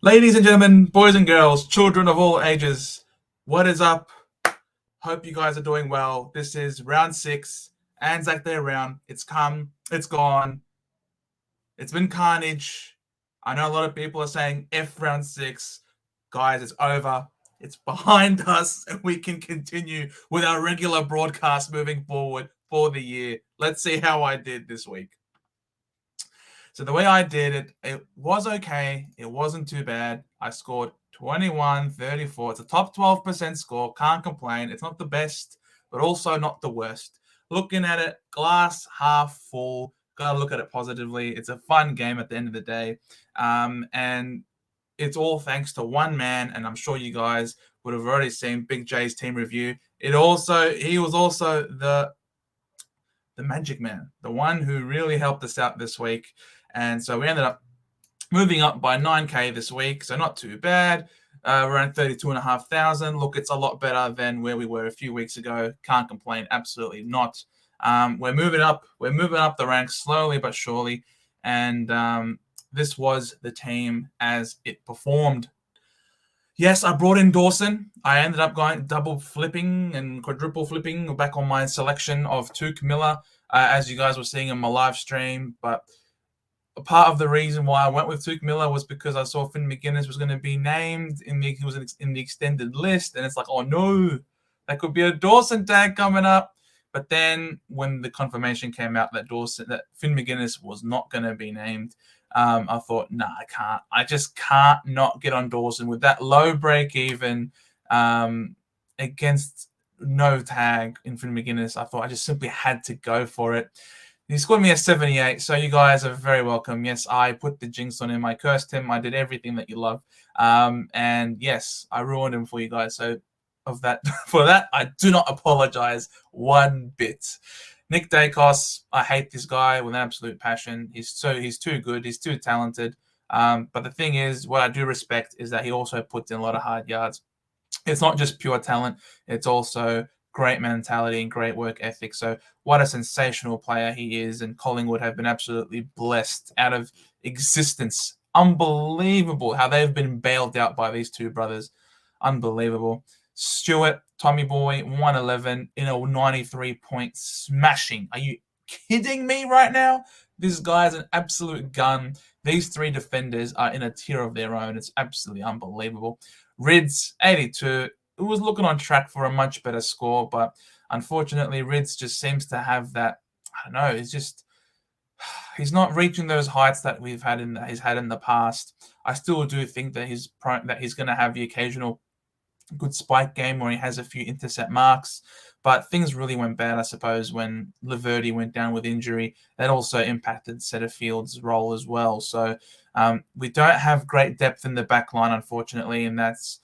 Ladies and gentlemen, boys and girls, children of all ages, what is up? Hope you guys are doing well. This is round 6, Anzac Day round. It's come, it's gone, it's been carnage. I know a lot of people are saying F round 6. Guys, it's over. It's behind us, and we can continue with our regular broadcast moving forward for the year. Let's see how I did this week. So the way I did it, it was okay. It wasn't too bad. I scored 21-34. It's a top 12% score. Can't complain. It's not the best, but also not the worst. Looking at it, glass half full. Got to look at it positively. It's a fun game at the end of the day. And it's all thanks to one man, and I'm sure you guys would have already seen Big J's team review. He was also the magic man, the one who really helped us out this week. And so we ended up moving up by 9K this week. So not too bad. Around 32,500. Look, it's a lot better than where we were a few weeks ago. Can't complain. Absolutely not. We're moving up. We're moving up the ranks slowly but surely. And this was the team as it performed. Yes, I brought in Dawson. I ended up going double flipping and quadruple flipping back on my selection of Tuke Miller, as you guys were seeing in my live stream. But a part of the reason why I went with Tuke Miller was because I saw Finn McGuinness was going to be named he was in the extended list, and it's like, oh no, that could be a Dawson tag coming up. But then when the confirmation came out that Finn McGuinness was not going to be named, I thought, nah, I can't. I just can't not get on Dawson with that low break even against no tag in Finn McGuinness. I thought I just simply had to go for it. He scored me a 78, so you guys are very welcome. Yes, I put the jinx on him. I cursed him. I did everything that you love. And yes, I ruined him for you guys. So for that, I do not apologize one bit. Nick Dacos, I hate this guy with an absolute passion. He's too good. He's too talented. But the thing is, what I do respect is that he also puts in a lot of hard yards. It's not just pure talent. It's also great mentality and great work ethic. So what a sensational player he is, and Collingwood have been absolutely blessed out of existence. Unbelievable how they've been bailed out by these two brothers. Unbelievable. Stewart, Tommy Boy, 111 in a 93-point smashing. Are you kidding me right now? This guy's an absolute gun. These three defenders are in a tier of their own. It's absolutely unbelievable. Rids, 82. It was looking on track for a much better score, but unfortunately, Rids just seems to have that. I don't know. He's not reaching those heights that he's had in the past. I still do think that he's going to have the occasional good spike game where he has a few intercept marks, but things really went bad, I suppose, when Laverty went down with injury. That also impacted Setterfield's role as well. So we don't have great depth in the back line, unfortunately, and that's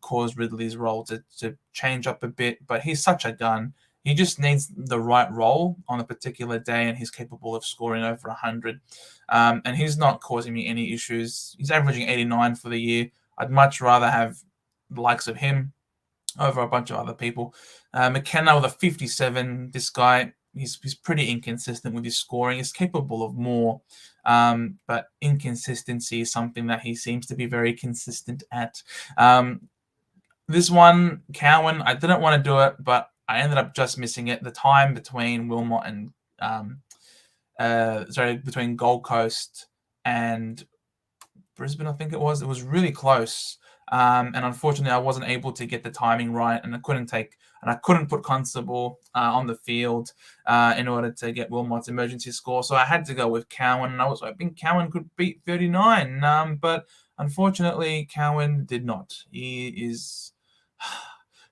caused Ridley's role to change up a bit. But he's such a gun. He just needs the right role on a particular day, and he's capable of scoring over 100. And he's not causing me any issues. He's averaging 89 for the year. I'd much rather have the likes of him over a bunch of other people. McKenna with a 57. This guy, he's pretty inconsistent with his scoring. He's capable of more, but inconsistency is something that he seems to be very consistent at. This one, Cowan, I didn't want to do it, but I ended up just missing it. The time between Wilmot and between Gold Coast and Brisbane, I think it was really close. And unfortunately, I wasn't able to get the timing right, and I couldn't put Constable on the field in order to get Wilmot's emergency score. So I had to go with Cowan, and I was hoping Cowan could beat 39. But unfortunately, Cowan did not. He is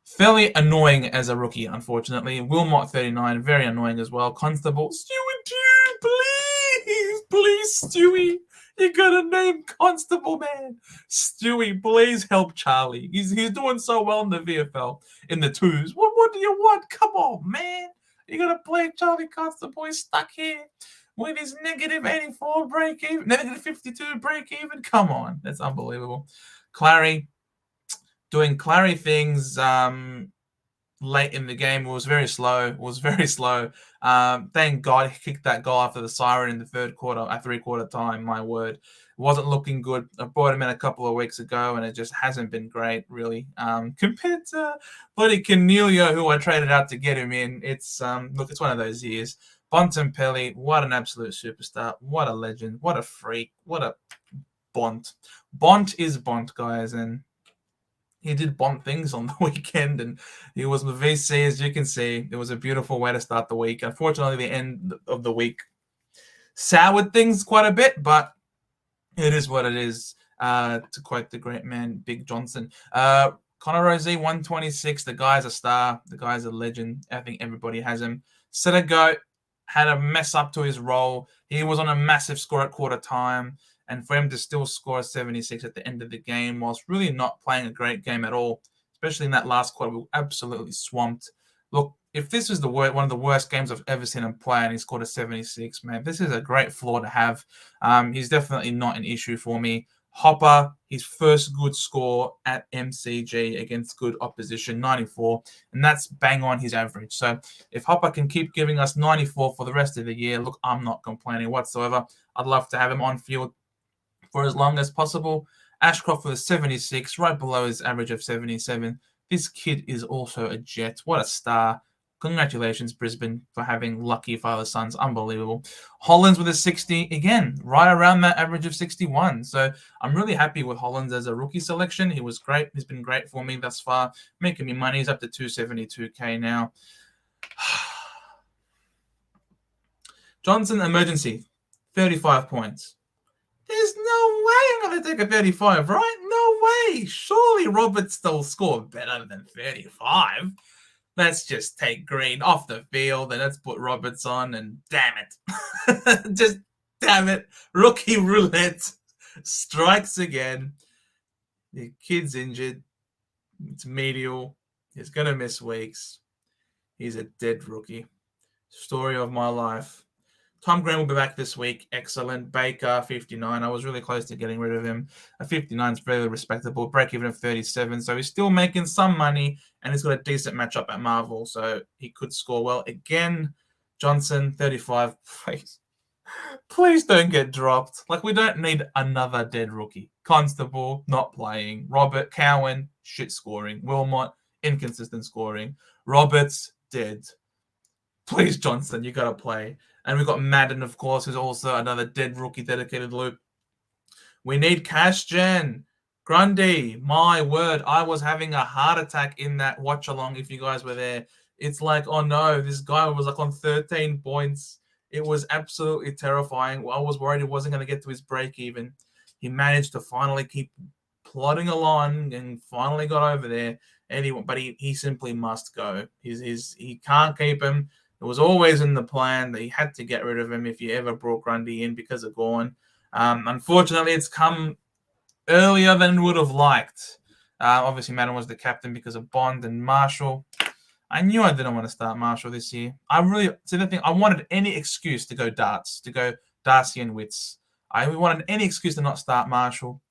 fairly annoying as a rookie, unfortunately. Wilmot 39, very annoying as well. Constable, Stewie, please, Stewie. You gotta name Constable, man. Stewie, please help Charlie. He's doing so well in the VFL, in the twos. What do you want? Come on, man. You gotta play Charlie Constable. He's stuck here with his negative 84 break even, negative 52 break even. Come on, that's unbelievable. Clary, doing Clary things late in the game. It was very slow. Thank God he kicked that goal after the siren in the third quarter, at three-quarter time. My word. wasn't looking good. I brought him in a couple of weeks ago, and it just hasn't been great, really. Compared to bloody Canelio, who I traded out to get him in. It's look, it's one of those years. Bontempelli, what an absolute superstar. What a legend. What a freak. What a Bont. Bont is Bont, guys, and he did Bont things on the weekend, and he was with VC, as you can see. It was a beautiful way to start the week. Unfortunately, the end of the week soured things quite a bit, but it is what it is, to quote the great man, Big Johnson. Connor Rosey, 126. The guy's a star. The guy's a legend. I think everybody has him. Senegal had a mess up to his role. He was on a massive score at quarter time. And for him to still score 76 at the end of the game whilst really not playing a great game at all, especially in that last quarter, we were absolutely swamped. Look, if this is one of the worst games I've ever seen him play and he scored a 76, man, this is a great flaw to have. He's definitely not an issue for me. Hopper, his first good score at MCG against good opposition, 94, and that's bang on his average. So if Hopper can keep giving us 94 for the rest of the year, look, I'm not complaining whatsoever. I'd love to have him on field for as long as possible. Ashcroft with a 76, right below his average of 77. This kid is also a Jet. What a star. Congratulations, Brisbane, for having lucky father-sons. Unbelievable. Hollands with a 60, again, right around that average of 61. So I'm really happy with Hollands as a rookie selection. He was great. He's been great for me thus far, making me money. He's up to 272K now. Johnson, emergency, 35 points. There's no way I'm going to take a 35, right? No way. Surely Roberts still scored better than 35. Let's just take Green off the field and let's put Roberts on, and damn it. Just damn it. Rookie roulette strikes again. The kid's injured. It's medial. He's going to miss weeks. He's a dead rookie. Story of my life. Tom Green will be back this week. Excellent. Baker, 59. I was really close to getting rid of him. A 59 is very respectable. Break even of 37. So he's still making some money, and he's got a decent matchup at Marvel. So he could score well. Again, Johnson, 35. Please don't get dropped. Like, we don't need another dead rookie. Constable, not playing. Robert, Cowan, shit scoring. Wilmot, inconsistent scoring. Roberts, dead. Please, Johnson, you got to play. And we've got Madden, of course, who's also another dead rookie dedicated loop. We need cash gen. Grundy, my word, I was having a heart attack in that watch along if you guys were there. It's like, oh no, this guy was like on 13 points. It was absolutely terrifying. I was worried he wasn't going to get to his break even. He managed to finally keep plodding along and finally got over there. Anyway, but he simply must go. He can't keep him. It was always in the plan that he had to get rid of him if you ever brought Grundy in because of Gorn. Unfortunately, it's come earlier than would have liked. Obviously, Madden was the captain because of Bond and Marshall. I knew I didn't want to start Marshall this year. I wanted any excuse to go Darcy and Witts. I wanted any excuse to not start Marshall.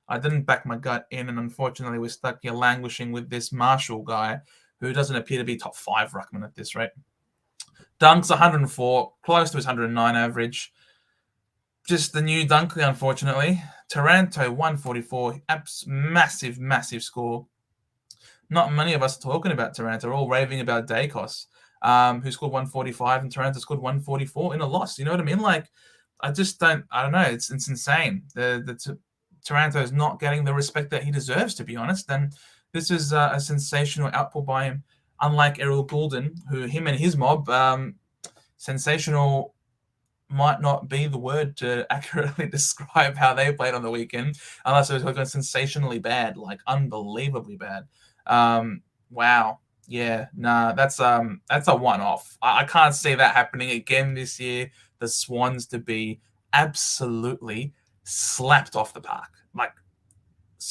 I didn't back my gut in, and unfortunately, we're stuck here languishing with this Marshall guy who doesn't appear to be top 5 ruckman at this rate. Dunks 104, close to his 109 average. Just the new Dunkley, unfortunately. Taranto 144, massive, massive score. Not many of us talking about Taranto. We're all raving about Dacos, who scored 145, and Taranto scored 144 in a loss. You know what I mean? Like, I don't know. It's insane. Taranto is not getting the respect that he deserves, to be honest. And this is a sensational output by him. Unlike Errol Goulden, who him and his mob, sensational might not be the word to accurately describe how they played on the weekend, unless it was like sensationally bad, like unbelievably bad. Wow. Yeah, nah, that's a one-off. I can't see that happening again this year. The Swans to be absolutely slapped off the park. Like,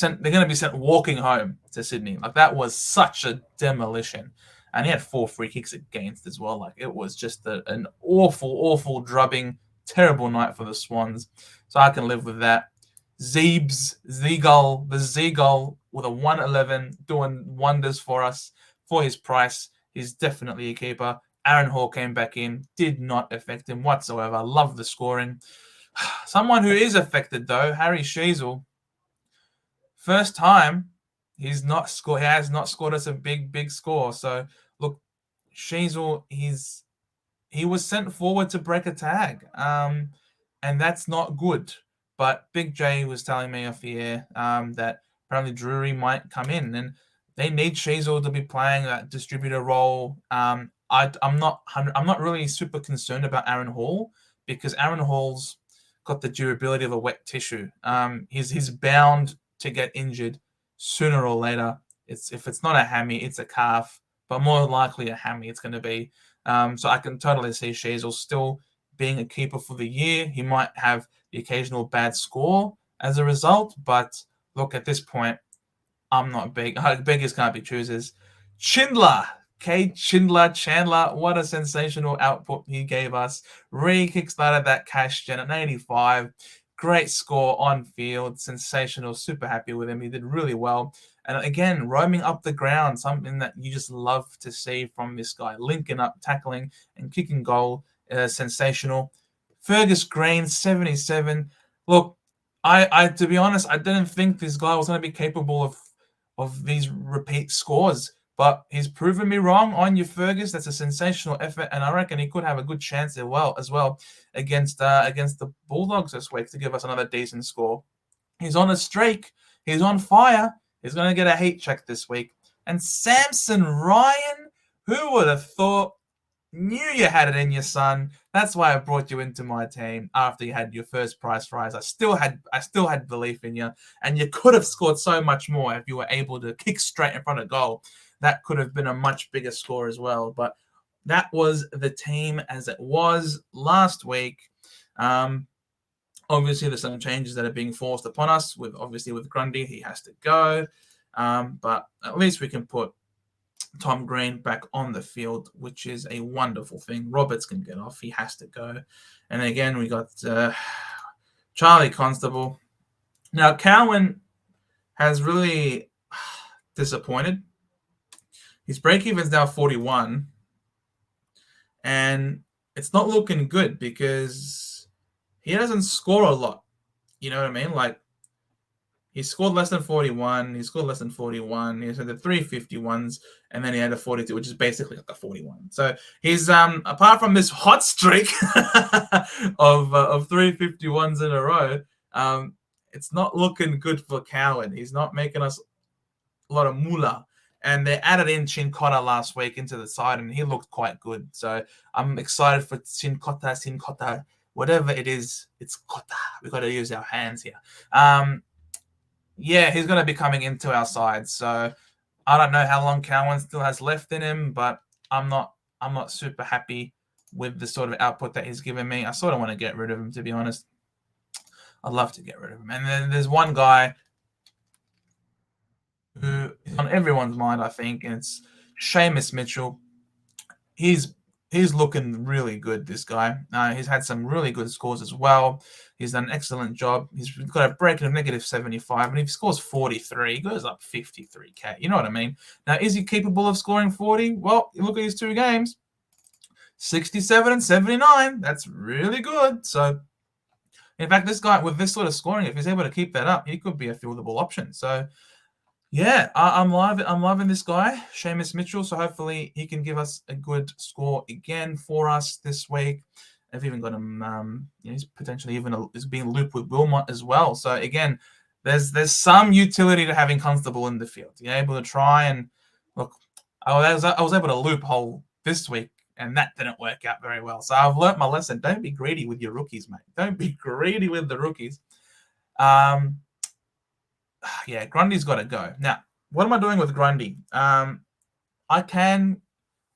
they're going to be sent walking home to Sydney. Like, that was such a demolition. And he had 4 free kicks against as well. Like, it was just an awful, awful drubbing, terrible night for the Swans. So I can live with that. Zeagull with a 111 doing wonders for us for his price. He's definitely a keeper. Aaron Hall came back in, did not affect him whatsoever. Love the scoring. Someone who is affected though, Harry Sheezel. First time he's not scored. He has not scored us a big score. So look, Sheezel, he was sent forward to break a tag, and that's not good. But Big J was telling me off the air that apparently Drury might come in, and they need Sheezel to be playing that distributor role. I'm not really super concerned about Aaron Hall because Aaron Hall's got the durability of a wet tissue. He's bound to get injured sooner or later. If it's not a hammy, it's a calf, but more likely a hammy. It's going to be. So I can totally see Sheezel still being a keeper for the year. He might have the occasional bad score as a result, but look, at this point, I'm not big. Beggars can't be choosers. Schindler, Cade Chandler, what a sensational output he gave us. Kickstarted that cash gen at 85. Great score on field. Sensational. Super happy with him. He did really well. And again, roaming up the ground, something that you just love to see from this guy. Linking up, tackling, and kicking goal. Sensational. Fergus Green, 77. Look, I to be honest, I didn't think this guy was going to be capable of these repeat scores. But he's proven me wrong on you, Fergus. That's a sensational effort, and I reckon he could have a good chance as well against the Bulldogs this week to give us another decent score. He's on a streak. He's on fire. He's going to get a heat check this week. And Samson Ryan, who would have thought? Knew you had it in your son. That's why I brought you into my team after you had your first prize rise. I still had belief in you, and you could have scored so much more if you were able to kick straight in front of goal. That could have been a much bigger score as well. But that was the team as it was last week. Obviously, there's some changes that are being forced upon us. With Grundy, he has to go. But at least we can put Tom Green back on the field, which is a wonderful thing. Roberts can get off. He has to go. And again, we got Charlie Constable. Now, Cowan has really disappointed. His break-even is now 41. And it's not looking good because he doesn't score a lot. You know what I mean? Like, he scored less than 41. He scored less than 41. He had the 351s, and then he had a 42, which is basically like a 41. So he's apart from this hot streak of 351s in a row, it's not looking good for Cowan. He's not making us a lot of moolah. And they added in Chincotta last week into the side, and he looked quite good. So I'm excited for Chincotta, whatever it is. It's Cotta. We've got to use our hands here. Yeah, he's going to be coming into our side. So I don't know how long Cowan still has left in him, but I'm not super happy with the sort of output that he's given me. I sort of want to get rid of him, to be honest. I'd love to get rid of him. And then there's one guy who is on everyone's mind, I think, and it's Seamus Mitchell. He's looking really good, this guy. He's had some really good scores as well. He's done an excellent job. He's got a breaking of -75, and if he scores 43, he goes up 53k. You know what I mean? Now, is he capable of scoring 40? Well, you look at his two games, 67 and 79. That's really good. So, in fact, this guy, with this sort of scoring, if he's able to keep that up, he could be a fieldable option. So, yeah, I'm loving this guy, Seamus Mitchell. So hopefully he can give us a good score again for us this week. I've even got him. He's potentially is being looped with Wilmot as well. So again, there's some utility to having Constable in the field. You're able to try and look. I was able to loophole this week, and that didn't work out very well. So I've learnt my lesson. Don't be greedy with your rookies, mate. Don't be greedy with the rookies. Yeah, Grundy's got to go. Now, what am I doing with Grundy? I can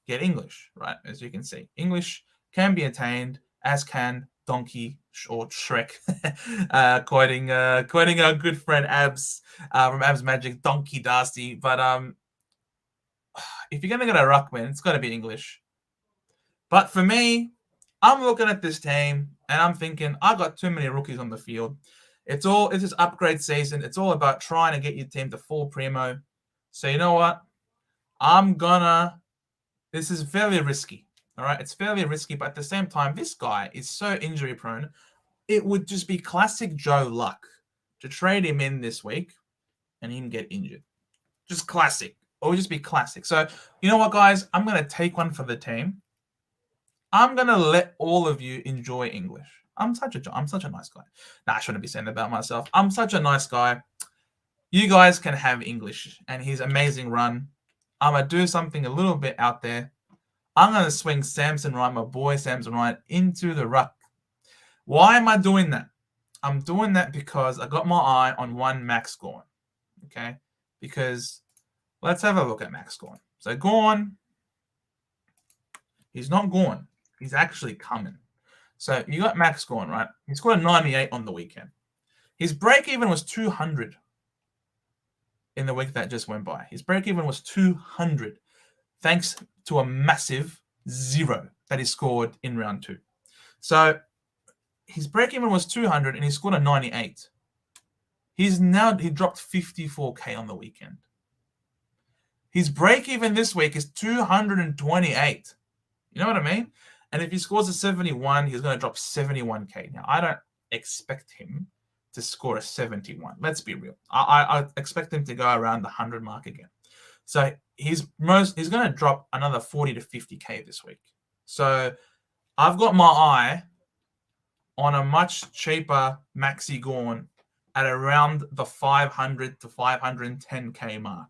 get English, right? As you can see, English can be attained, as can Donkey or Shrek. Quoting our good friend Abs from Abs Magic, Donkey Darcy. But if you're gonna get a ruckman, it's got to be English. But for me, I'm looking at this team and I'm thinking I got too many rookies on the field. It's just upgrade season. It's all about trying to get your team to full primo. So you know what? This is fairly risky. All right. It's fairly risky, but at the same time, this guy is so injury prone. it would just be classic Joe luck to trade him in this week and him get injured. Just classic. It would just be classic. So, you know what, guys? I'm going to take one for the team. I'm going to let all of you enjoy English. I'm such a nice guy. Nah, I shouldn't be saying that about myself. I'm such a nice guy. You guys can have English and his amazing run. I'm going to do something a little bit out there. I'm going to swing Samson Wright, my boy Samson Wright, into the ruck. Why am I doing that? I'm doing that because I got my eye on one Max Gorn. Okay? Because let's have a look at Max Gorn. So Gorn, he's not Gorn. He's actually coming. So you got Max Gorn, right? He scored a 98 on the weekend. His break-even was 200 in the week that just went by. His break-even was 200 thanks to a massive 0 that he scored in round 2. So his break-even was 200 and he scored a 98. He dropped 54K on the weekend. His break-even this week is 228. You know what I mean? And if he scores a 71, he's going to drop 71K. Now, I don't expect him to score a 71. Let's be real. I expect him to go around the 100 mark again. So he's going to drop another 40 to 50K this week. So I've got my eye on a much cheaper Maxi Gorn at around the 500 to 510K mark.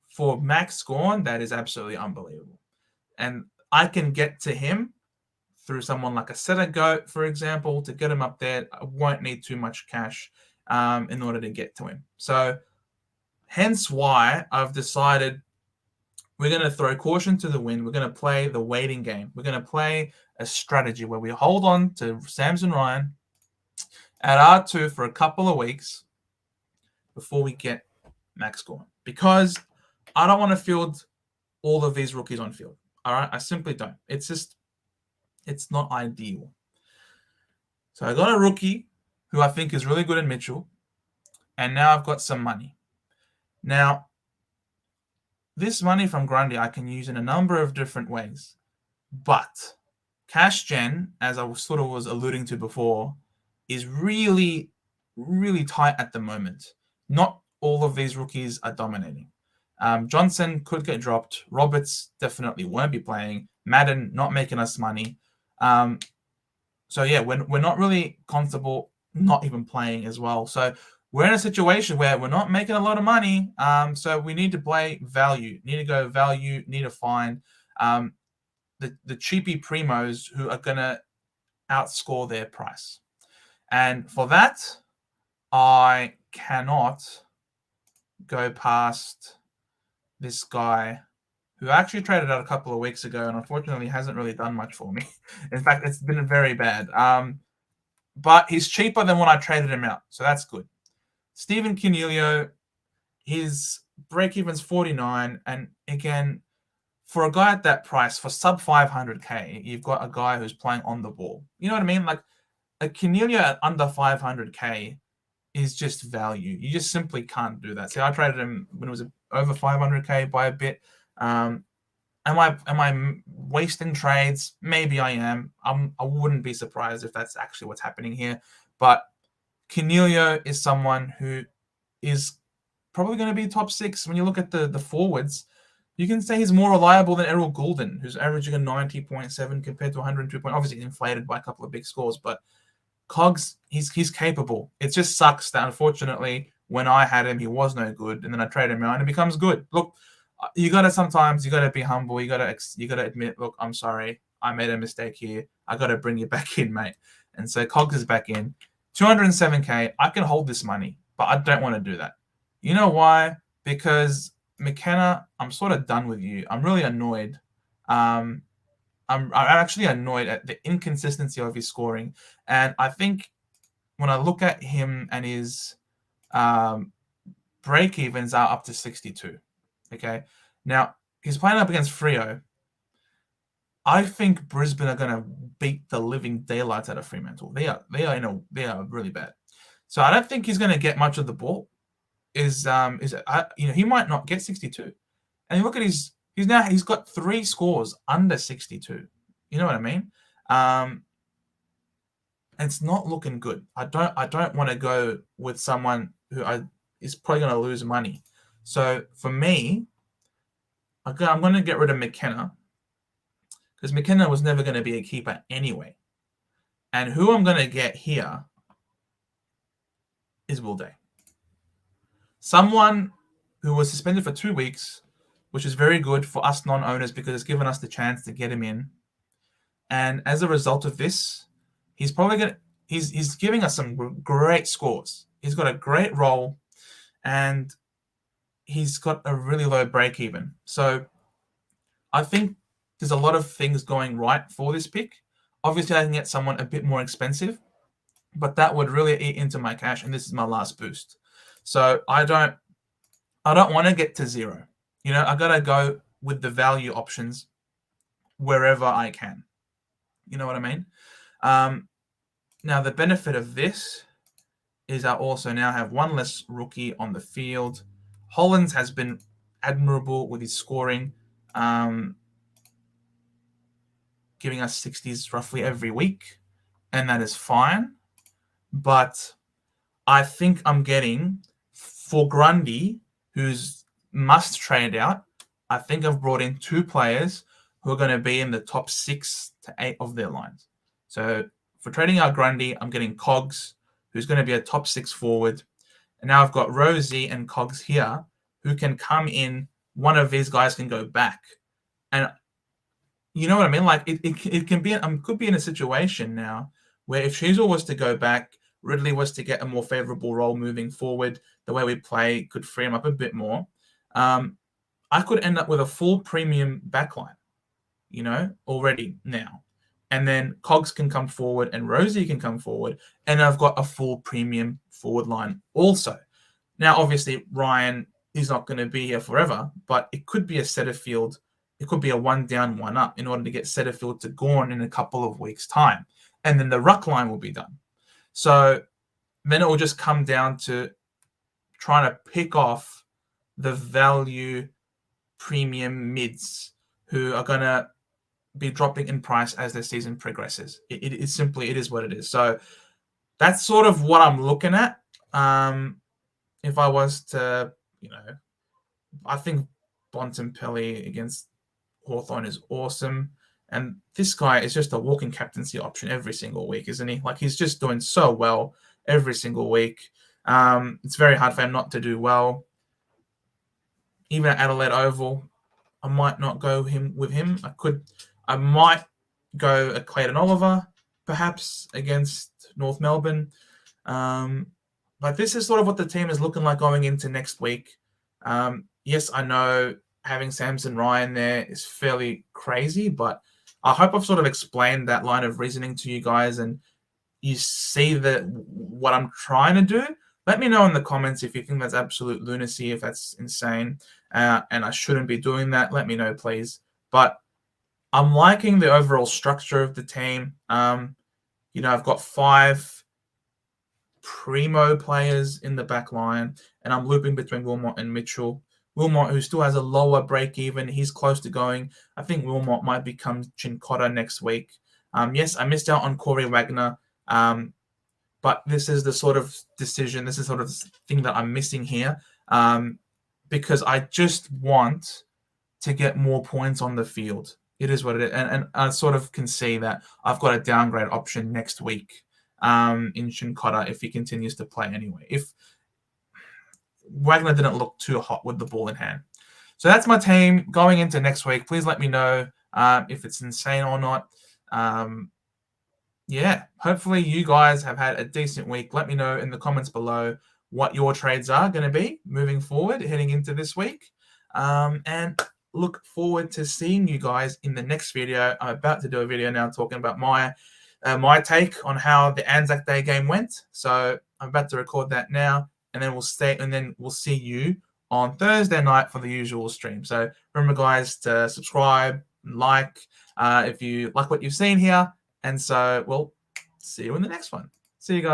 For Max Gorn, that is absolutely unbelievable. And I can get to him through someone like a Setter Goat, for example, to get him up there. I won't need too much cash in order to get to him. So hence why I've decided we're going to throw caution to the wind. We're going to play the waiting game. We're going to play a strategy where we hold on to Samson Ryan at R2 for a couple of weeks before we get Max Gorn. Because I don't want to field all of these rookies on field. All right? I simply don't. It's not ideal. So I got a rookie who I think is really good in Mitchell. And now I've got some money. Now, this money from Grundy I can use in a number of different ways. But cash gen, as I sort of was alluding to before, is really, really tight at the moment. Not all of these rookies are dominating. Johnson could get dropped. Roberts definitely won't be playing. Madden not making us money. So yeah, we're not really comfortable not even playing as well. So we're in a situation where we're not making a lot of money. So we need to play value. Need to go value. Need to find the cheapy primos who are gonna outscore their price. And for that, I cannot go past this guy who I actually traded out a couple of weeks ago and unfortunately hasn't really done much for me. In fact, it's been very bad. But he's cheaper than when I traded him out, so that's good. Stephen Canelio, his break-even's 49, and again, for a guy at that price, for sub 500K, you've got a guy who's playing on the ball. You know what I mean? Like, a Canelio at under 500K is just value. You just simply can't do that. See, I traded him when it was over 500K by a bit. Am I wasting trades? Maybe I am. I wouldn't be surprised if that's actually what's happening here. But Canelio is someone who is probably going to be top 6. When you look at the forwards, you can say he's more reliable than Errol Goulden, who's averaging a 90.7 compared to 102 point. Obviously inflated by a couple of big scores, but Cogs, he's capable. It just sucks that unfortunately when I had him, he was no good, and then I traded him out and it becomes good. Look, you gotta be humble. You gotta admit, look, I'm sorry, I made a mistake here. I gotta bring you back in, mate. And so Cogs is back in. 207K. I can hold this money, but I don't want to do that. You know why? Because McKenna, I'm sort of done with you. I'm really annoyed. I'm actually annoyed at the inconsistency of his scoring, and I think when I look at him and his break evens are up to 62. Okay, now he's playing up against Freo. I think Brisbane are going to beat the living daylights out of Fremantle. They are really bad. So I don't think he's going to get much of the ball. He might not get 62. And you look at he's got 3 scores under 62. You know what I mean? and it's not looking good. I don't want to go with someone who is probably going to lose money. So for me, I'm going to get rid of McKenna because McKenna was never going to be a keeper anyway. And who I'm going to get here is Will Day. Someone who was suspended for 2 weeks, which is very good for us non-owners because it's given us the chance to get him in. And as a result of this, he's probably going to he's giving us some great scores. He's got a great role, and he's got a really low break even. So I think there's a lot of things going right for this pick. Obviously, I can get someone a bit more expensive, but that would really eat into my cash, and this is my last boost. So I don't want to get to zero. I got to go with the value options wherever I can. You know what I mean? Now, the benefit of this is I also now have one less rookie on the field. Hollins has been admirable with his scoring, giving us 60s roughly every week, and that is fine. But I think I'm getting, for Grundy, who's must trade out, I think I've brought in 2 players who are going to be in the top 6 to 8 of their lines. So for trading out Grundy, I'm getting Cogs, who's going to be a top 6 forward. And now I've got Rosie and Cogs here, who can come in. One of these guys can go back. And you know what I mean? Like, it can be, could be in a situation now where if Sheasel was to go back, Ridley was to get a more favorable role moving forward, the way we play could free him up a bit more. I could end up with a full premium backline, already now. And then Cogs can come forward and Rosie can come forward. And I've got a full premium forward line also. Now, obviously, Ryan is not going to be here forever, but it could be a Setterfield. It could be a 1 down, 1 up in order to get Setterfield to Gorn in a couple of weeks' time. And then the ruck line will be done. So then it will just come down to trying to pick off the value premium mids who are going to be dropping in price as the season progresses. It is what it is. So that's sort of what I'm looking at. If I was to, I think Bontempelli against Hawthorn is awesome. And this guy is just a walking captaincy option every single week, isn't he? Like, he's just doing so well every single week. It's very hard for him not to do well. Even at Adelaide Oval, I might not go with him. I might go a Clayton Oliver, perhaps, against North Melbourne. But this is sort of what the team is looking like going into next week. Yes, I know having Samson Ryan there is fairly crazy, but I hope I've sort of explained that line of reasoning to you guys and you see what I'm trying to do. Let me know in the comments if you think that's absolute lunacy, if that's insane, and I shouldn't be doing that. Let me know, please. But I'm liking the overall structure of the team. I've got 5 primo players in the back line, and I'm looping between Wilmot and Mitchell. Wilmot, who still has a lower break even, he's close to going. I think Wilmot might become Chincotta next week. Yes, I missed out on Corey Wagner, but this is the sort of decision, this is sort of thing that I'm missing here, because I just want to get more points on the field. It is what it is. And I sort of can see that I've got a downgrade option next week in Chincotta if he continues to play anyway. If Wagner didn't look too hot with the ball in hand. So that's my team going into next week. Please let me know if it's insane or not. Hopefully you guys have had a decent week. Let me know in the comments below what your trades are going to be moving forward, heading into this week. And look forward to seeing you guys in the next video. I'm about to do a video now talking about my take on how the Anzac Day game went. So I'm about to record that now, and then we'll see you on Thursday night for the usual stream. So remember, guys, to subscribe, like if you like what you've seen here. And so we'll see you in the next one. See you guys.